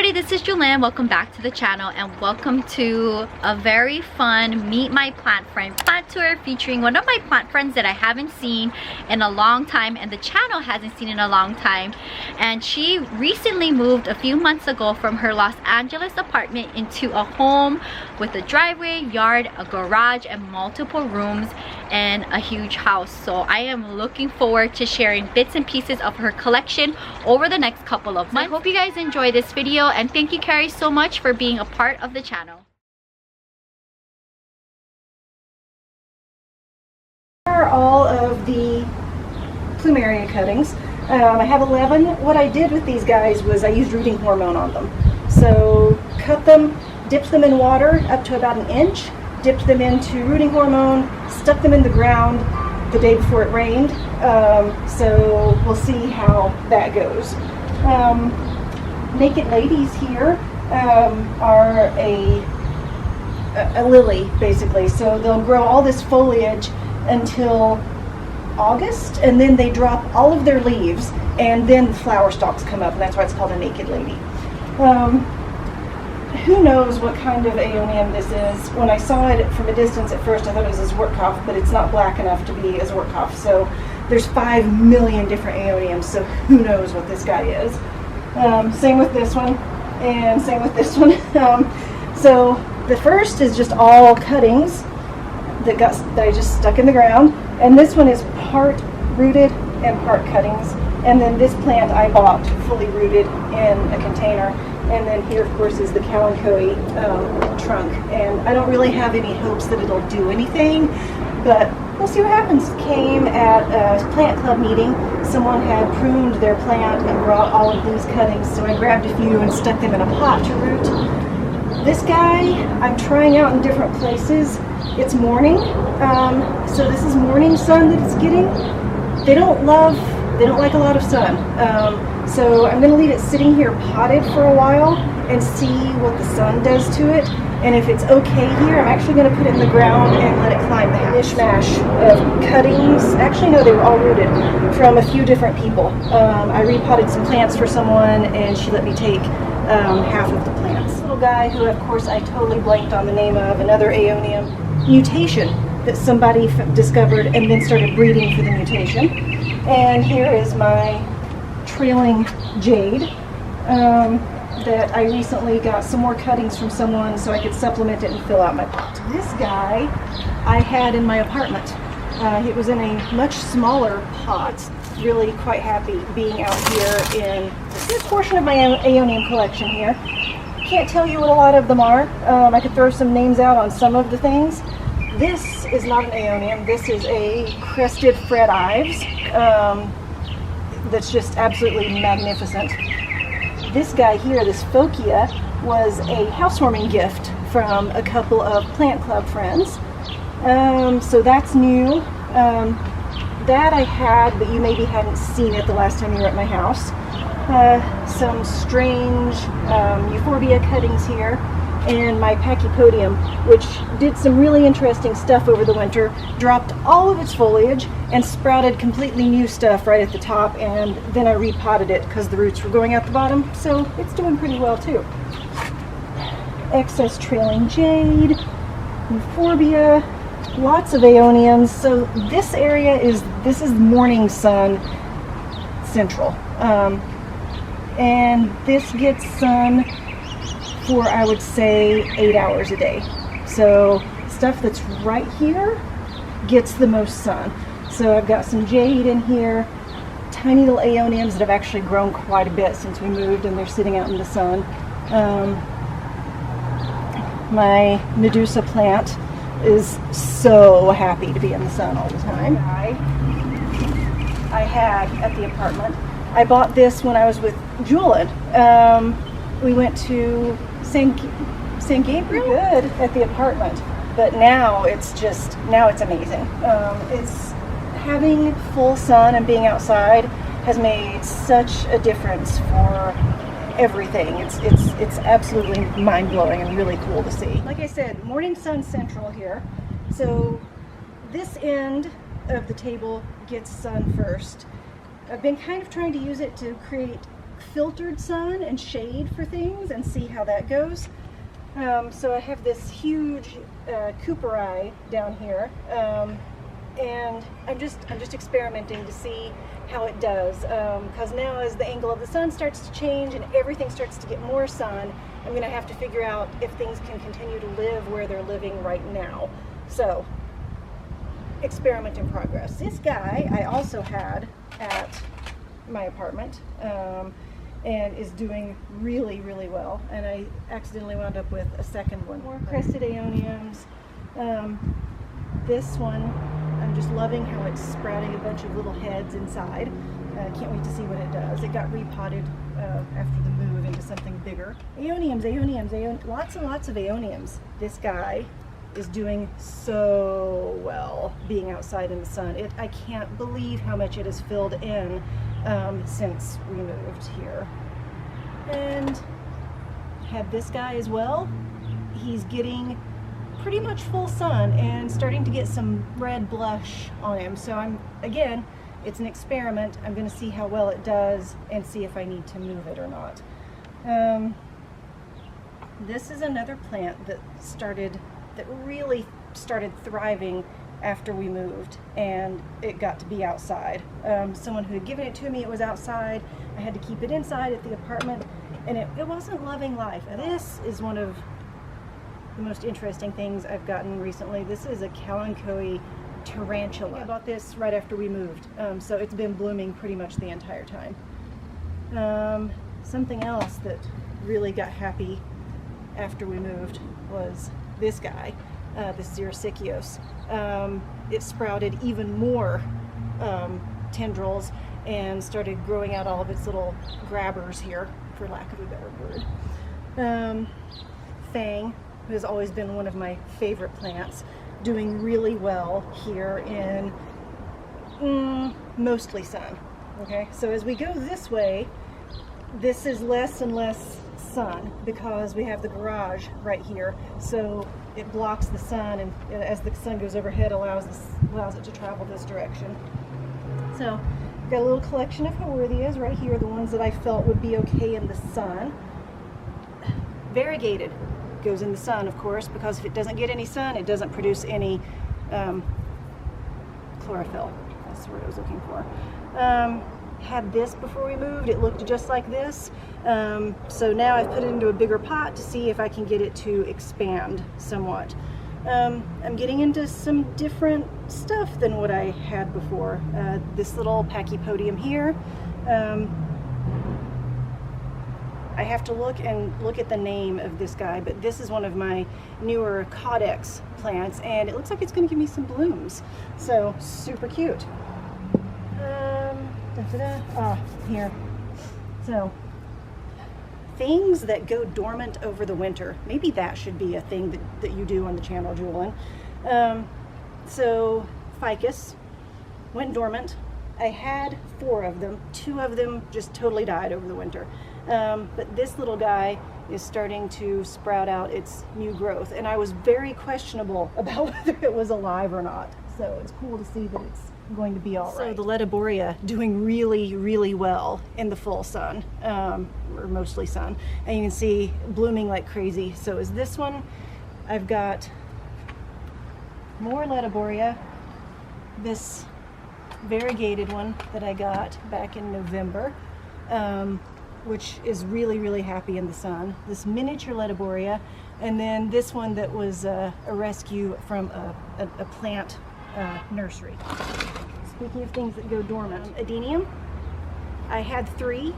everybody, this is Jewelyn. Welcome back to the channel and welcome to a very fun Meet My Plant Friend plant tour featuring one of my plant friends that I haven't seen in a long time and the channel hasn't seen in a long time. And she recently moved a few months ago from her Los Angeles apartment into a home with a driveway, yard, a garage, and multiple rooms and a huge house. So I am looking forward to sharing bits and pieces of her collection over the next couple of months. I hope you guys enjoy this video and thank you, Carrie, so much for being a part of the channel. Here are all of the Plumeria cuttings. I have 11. What I did with these guys was I used rooting hormone on them. So cut them, dipped them in water up to about an inch, dipped them into rooting hormone, stuck them in the ground the day before it rained. So we'll see how that goes. Naked ladies here are a lily, basically. So they'll grow all this foliage until August, and then they drop all of their leaves, and then the flower stalks come up, and that's why it's called a naked lady. Who knows what kind of aeonium this is? When I saw it from a distance at first, I thought it was a Zwartkopf, but it's not black enough to be a Zwartkopf. So there's 5 million different aeoniums, so who knows what this guy is. Same with this one, and same with this one. So the first is just all cuttings that I just stuck in the ground, and this one is part rooted and part cuttings. And then this plant I bought fully rooted in a container. And then here, of course, is the Kalanchoe trunk. And I don't really have any hopes that it'll do anything, but we'll see what happens. Came at a plant club meeting. Someone had pruned their plant and brought all of these cuttings, so I grabbed a few and stuck them in a pot to root. This guy I'm trying out in different places. It's morning, so this is morning sun that it's getting. They don't like a lot of sun. So I'm going to leave it sitting here potted for a while and see what the sun does to it. And if it's okay here, I'm actually going to put it in the ground and let it climb the mishmash of cuttings. Actually, no, they were all rooted from a few different people. I repotted some plants for someone and she let me take half of the plants. This little guy who, of course, I totally blanked on the name of, another aeonium mutation that somebody discovered and then started breeding for the mutation. And here is my trailing jade that I recently got some more cuttings from someone so I could supplement it and fill out my pot. This guy I had in my apartment. It was in a much smaller pot. Really quite happy being out here in this portion of my aeonium collection here. Can't tell you what a lot of them are. I could throw some names out on some of the things. This is not an aeonium. This is a crested Fred Ives that's just absolutely magnificent. This guy here, this Phokia, was a housewarming gift from a couple of plant club friends. So that's new. That I had, but you maybe hadn't seen it the last time you were at my house. Some strange euphorbia cuttings here, and my Pachypodium, which did some really interesting stuff over the winter, dropped all of its foliage and sprouted completely new stuff right at the top, and then I repotted it because the roots were going out the bottom, so it's doing pretty well too. Excess trailing jade, euphorbia, lots of aeoniums. So this area is morning sun central, and this gets sun for, I would say, 8 hours a day. So stuff that's right here gets the most sun. So I've got some jade in here, tiny little aeoniums that have actually grown quite a bit since we moved, and they're sitting out in the sun. My Medusa plant is so happy to be in the sun all the time. I had at the apartment. I bought this when I was with Jewelyn. We went to St. Gabriel good at the apartment, but now it's amazing. It's having full sun and being outside has made such a difference for everything. It's absolutely mind-blowing and really cool to see. Like I said, morning sun central here. So this end of the table gets sun first. I've been kind of trying to use it to create filtered sun and shade for things and see how that goes. So I have this huge Cooperi down here, and I'm just experimenting to see how it does, because now as the angle of the sun starts to change and everything starts to get more sun, I'm going to have to figure out if things can continue to live where they're living right now. So, experiment in progress. This guy I also had at my apartment, and is doing really, really well. And I accidentally wound up with a second one. More crested aeoniums. This one, I'm just loving how it's sprouting a bunch of little heads inside. Can't wait to see what it does. It got repotted after the move into something bigger. Aeoniums, lots and lots of aeoniums. This guy is doing so well being outside in the sun. I can't believe how much it has filled in since we moved here. And had this guy as well. He's getting pretty much full sun and starting to get some red blush on him. So again, it's an experiment. I'm going to see how well it does and see if I need to move it or not. This is another plant that really started thriving after we moved, and it got to be outside. Someone who had given it to me, it was outside. I had to keep it inside at the apartment, and it wasn't loving life. This is one of the most interesting things I've gotten recently. This is a Kalanchoe tarantula. I bought this right after we moved, so it's been blooming pretty much the entire time. Something else that really got happy after we moved was this guy, this Xericichios. It sprouted even more tendrils and started growing out all of its little grabbers here, for lack of a better word. Fang has always been one of my favorite plants, doing really well here in mostly sun. Okay, so as we go this way, this is less and less sun because we have the garage right here, so it blocks the sun, and as the sun goes overhead, allows it to travel this direction. So got a little collection of Haworthias right here, the ones that I felt would be okay in the sun. Variegated goes in the sun, of course, because if it doesn't get any sun, it doesn't produce any chlorophyll. That's the word I was looking for. Had this before we moved. It looked just like this. So now I've put it into a bigger pot to see if I can get it to expand somewhat. I'm getting into some different stuff than what I had before. This little Pachypodium here. I have to look at the name of this guy, but this is one of my newer Codex plants, and it looks like it's going to give me some blooms. So super cute. Here. So things that go dormant over the winter. Maybe that should be a thing that you do on the channel, Jewelyn. So ficus went dormant. I had 4 of them. 2 of them just totally died over the winter. But this little guy is starting to sprout out its new growth, and I was very questionable about whether it was alive or not. So it's cool to see that it's going to be all right. So the Lediboria doing really, really well in the full sun, or mostly sun, and you can see blooming like crazy. So is this one. I've got more Lediboria. This variegated one that I got back in November, which is really, really happy in the sun. This miniature Lediboria, and then this one that was a rescue from a plant nursery. Speaking of things that go dormant, Adenium. I had 3.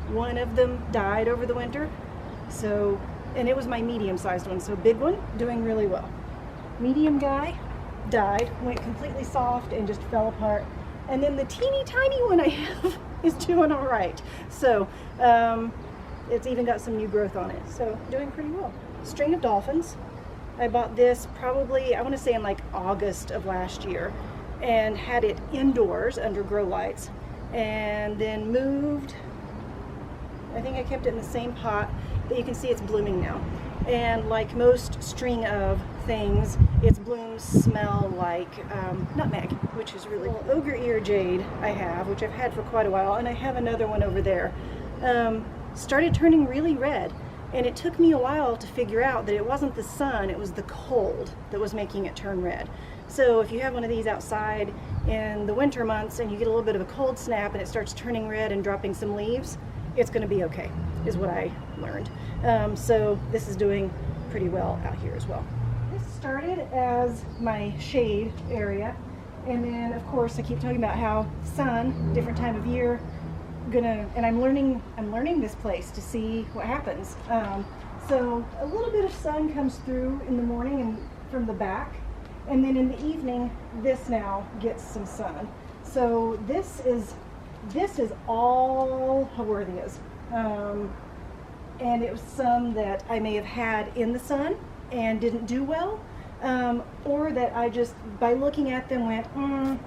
One of them died over the winter, so, and it was my medium-sized one, so big one doing really well. Medium guy died, went completely soft and just fell apart. And then the teeny tiny one I have is doing all right. So it's even got some new growth on it. So doing pretty well. String of dolphins. I bought this probably, I want to say in like August of last year, and had it indoors under grow lights, and then moved. I think I kept it in the same pot, but you can see it's blooming now. And like most string of things, its blooms smell like nutmeg, which is really cool. Ogre ear jade I have, which I've had for quite a while, and I have another one over there. started turning really red. And it took me a while to figure out that it wasn't the sun, it was the cold that was making it turn red. So if you have one of these outside in the winter months and you get a little bit of a cold snap and it starts turning red and dropping some leaves, it's going to be okay, is what I learned. So this is doing pretty well out here as well. This started as my shade area, and then of course I keep talking about how sun, different time of year, and I'm learning this place to see what happens. So a little bit of sun comes through in the morning and from the back, and then in the evening this now gets some sun. So this is all Haworthias, and it was some that I may have had in the sun and didn't do well, or that I just, by looking at them, went,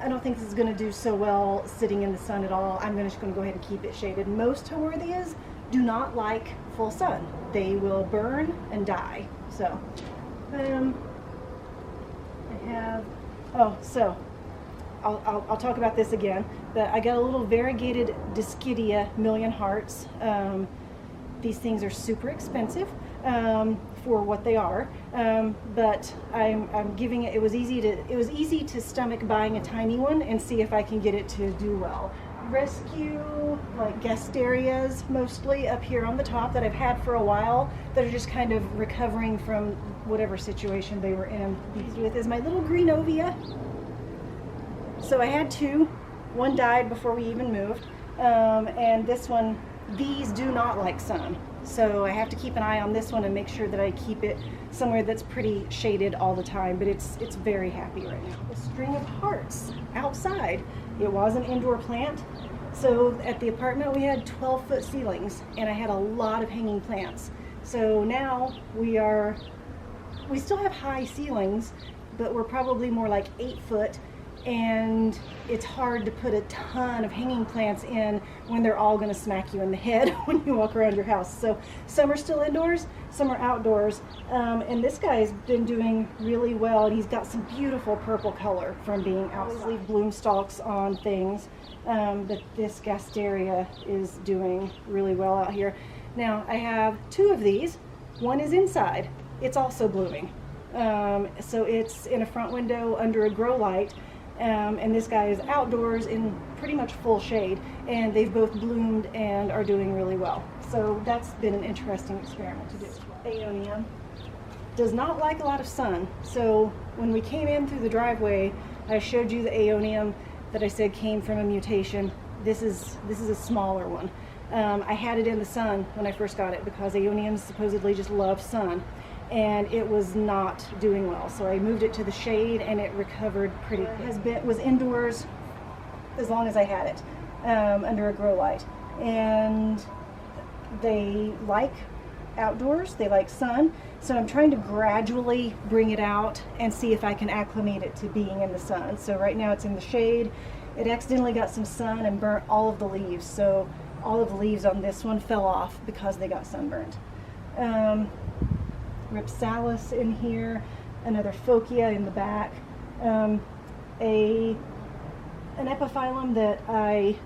I don't think this is going to do so well sitting in the sun at all. I'm just going to go ahead and keep it shaded. Most Haworthias do not like full sun. They will burn and die. So, I have, so I'll talk about this again, but I got a little variegated Dischidia Million Hearts. These things are super expensive for what they are, but I'm giving it. It was easy to stomach buying a tiny one and see if I can get it to do well. Rescue like Gasterias mostly up here on the top that I've had for a while that are just kind of recovering from whatever situation they were in. These with is my little Greenovia. So I had two. One died before we even moved, and this one, these do not like sun. So I have to keep an eye on this one and make sure that I keep it somewhere that's pretty shaded all the time, but it's very happy right now. A string of hearts outside. It was an indoor plant. So at the apartment we had 12-foot ceilings and I had a lot of hanging plants. So now we still have high ceilings, but we're probably more like 8 foot, and it's hard to put a ton of hanging plants in when they're all going to smack you in the head when you walk around your house. So some are still indoors, some are outdoors, and this guy's been doing really well, and he's got some beautiful purple color from being outside. I always leave bloom stalks on things, but this Gasteria is doing really well out here. Now I have 2 of these. One is inside. It's also blooming. So it's in a front window under a grow light. And this guy is outdoors in pretty much full shade, and they've both bloomed and are doing really well. So that's been an interesting experiment to do. Aeonium does not like a lot of sun. So when we came in through the driveway, I showed you the Aeonium that I said came from a mutation. This is a smaller one. I had it in the sun when I first got it because Aeoniums supposedly just love sun, and it was not doing well. So I moved it to the shade and it recovered pretty quick. It was indoors as long as I had it, under a grow light. And they like outdoors, they like sun. So I'm trying to gradually bring it out and see if I can acclimate it to being in the sun. So right now it's in the shade. It accidentally got some sun and burnt all of the leaves. So all of the leaves on this one fell off because they got sunburned. Ripsalis in here, another Phocia in the back, an epiphyllum that I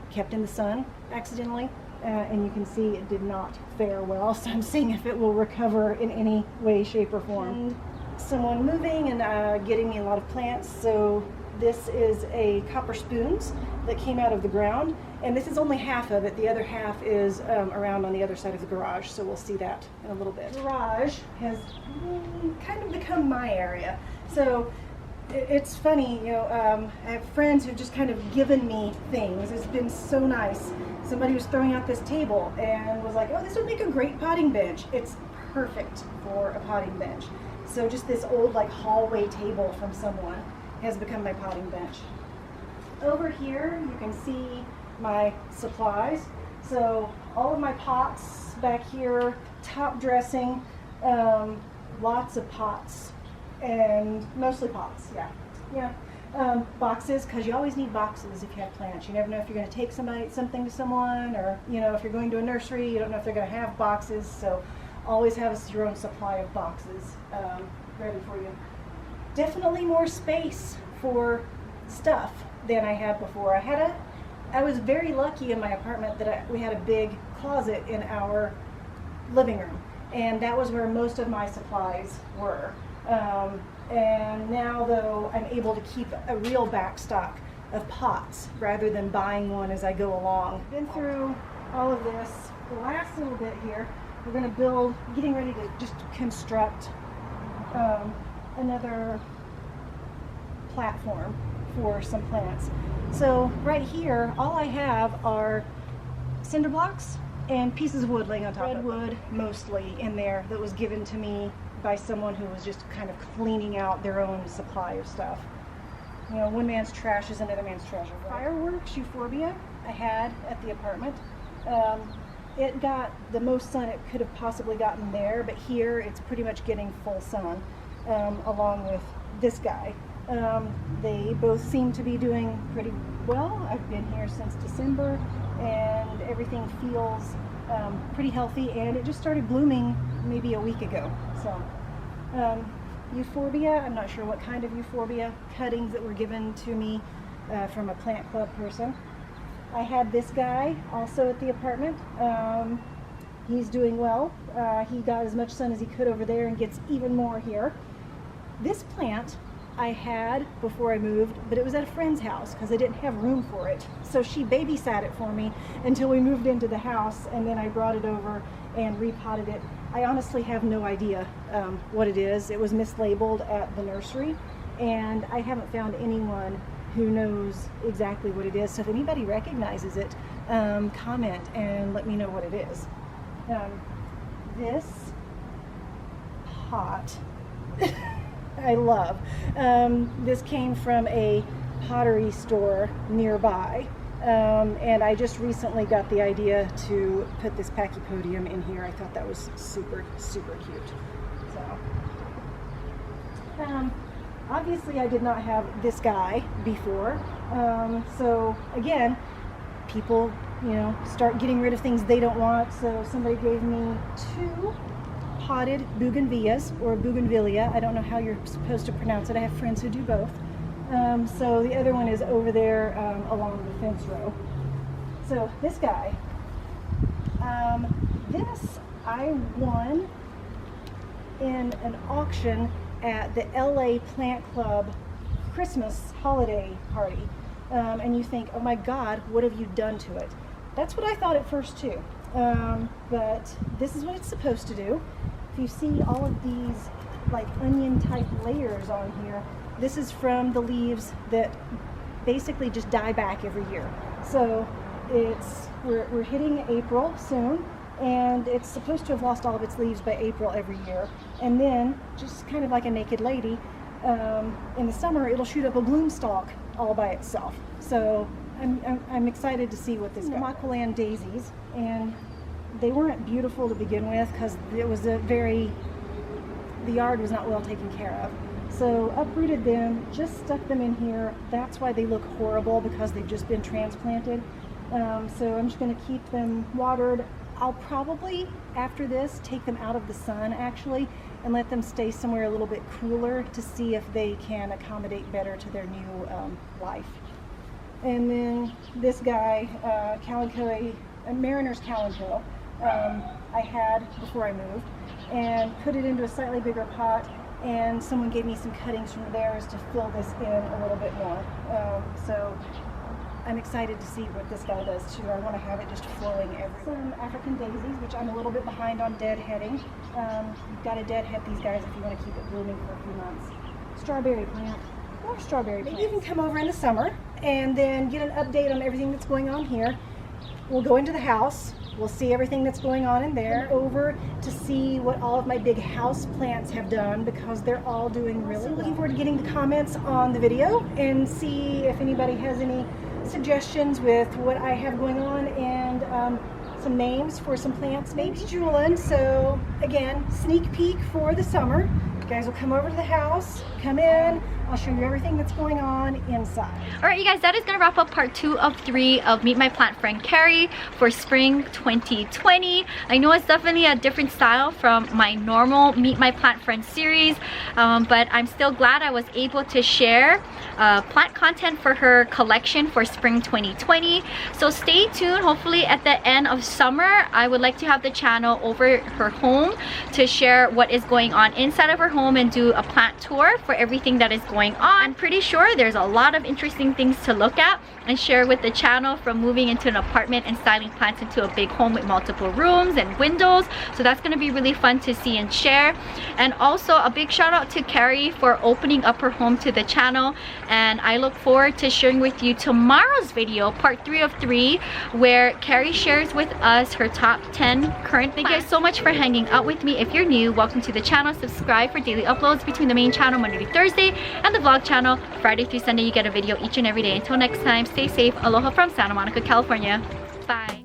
kept in the sun accidentally, and you can see it did not fare well, so I'm seeing if it will recover in any way, shape, or form. And someone moving and getting me a lot of plants, so this is a copper spoons that came out of the ground, and this is only half of it. The other half is around on the other side of the garage, so we'll see that in a little bit. The garage has kind of become my area. So it's funny, you know, I have friends who've just kind of given me things. It's been so nice. Somebody was throwing out this table and was like, oh, this would make a great potting bench. It's perfect for a potting bench. So just this old like hallway table from someone has become my potting bench. Over here you can see my supplies. So all of my pots back here, top dressing, lots of pots, and mostly pots, yeah. Boxes, because you always need boxes if you have plants. You never know if you're going to take something to someone, or you know, if you're going to a nursery, you don't know if they're going to have boxes, so always have your own supply of boxes ready for you. Definitely more space for stuff than I had before. I was very lucky in my apartment that we had a big closet in our living room, and that was where most of my supplies were. And now, though, I'm able to keep a real backstock of pots rather than buying one as I go along. Been through all of this. The last little bit here, we're going to build, getting ready to just construct another platform for some plants. So right here, all I have are cinder blocks and pieces of wood laying on top of it. Redwood mostly in there that was given to me by someone who was just kind of cleaning out their own supply of stuff. You know, one man's trash is another man's treasure. Fireworks euphorbia I had at the apartment. It got the most sun it could have possibly gotten there, but here it's pretty much getting full sun, along with this guy. They both seem to be doing pretty well. I've been here since December, and everything feels pretty healthy, and it just started blooming maybe a week ago. So euphorbia, I'm not sure what kind of euphorbia, cuttings that were given to me from a plant club person. I had this guy also at the apartment. He's doing well. He got as much sun as he could over there and gets even more here. This plant I had before I moved, but it was at a friend's house because I didn't have room for it. So she babysat it for me until we moved into the house, and then I brought it over and repotted it. I honestly have no idea what it is. It was mislabeled at the nursery, and I haven't found anyone who knows exactly what it is. So if anybody recognizes it, comment and let me know what it is. This pot I love. This came from a pottery store nearby, and I just recently got the idea to put this pachypodium in here. I thought that was super, super cute. So, obviously I did not have this guy before, so again, people, you know, start getting rid of things they don't want. So somebody gave me 2 potted bougainvilleas, or bougainvillea. I don't know how you're supposed to pronounce it. I have friends who do both. So the other one is over there along the fence row. So this guy, this I won in an auction at the LA Plant Club Christmas holiday party. And you think, oh my God, what have you done to it? That's what I thought at first too. But this is what it's supposed to do. If you see all of these like onion type layers on here, this is from the leaves that basically just die back every year. So it's we're hitting April soon, and it's supposed to have lost all of its leaves by April every year. And then, just kind of like a naked lady, in the summer it'll shoot up a bloom stalk all by itself. So I'm excited to see what this is. Maquilan daisies, and they weren't beautiful to begin with because it was the yard was not well taken care of. So uprooted them, just stuck them in here. That's why they look horrible, because they've just been transplanted. So I'm just going to keep them watered. I'll probably, after this, take them out of the sun actually and let them stay somewhere a little bit cooler to see if they can accommodate better to their new life. And then this guy, calico, Mariner's calico, I had before I moved, and put it into a slightly bigger pot, and someone gave me some cuttings from theirs to fill this in a little bit more. So I'm excited to see what this guy does too. I want to have it just flowing everywhere. Some African daisies, which I'm a little bit behind on deadheading. You've got to deadhead these guys if you want to keep it blooming for a few months. Strawberry plant. More strawberry plants. Maybe you can come over in the summer and then get an update on everything that's going on here. We'll go into the house. We'll see everything that's going on in there. Over to see what all of my big house plants have done, because they're all doing really well. Looking forward to getting the comments on the video and see if anybody has any suggestions with what I have going on, and some names for some plants. Maybe Jewelyn. So again, sneak peek for the summer. You guys will come over to the house, come in. I'll show you everything that's going on inside. Alright, you guys, that is going to wrap up part 2 of 3 of Meet My Plant Friend Carrie for spring 2020. I know it's definitely a different style from my normal Meet My Plant Friend series, but I'm still glad I was able to share plant content for her collection for spring 2020. So stay tuned. Hopefully at the end of summer, I would like to have the channel over her home to share what is going on inside of her home and do a plant tour for everything that is going on. I'm pretty sure there's a lot of interesting things to look at and share with the channel, from moving into an apartment and styling plants into a big home with multiple rooms and windows. So that's going to be really fun to see and share. And also a big shout out to Carrie for opening up her home to the channel, and I look forward to sharing with you tomorrow's video, part 3 of 3, where Carrie shares with us her top 10 current plants. Thank you guys so much for hanging out with me. If you're new, welcome to the channel. Subscribe for daily uploads between the main channel Monday to Thursday and the vlog channel Friday through Sunday. You get a video each and every day. Until next time, stay safe. Aloha from Santa Monica, California. Bye.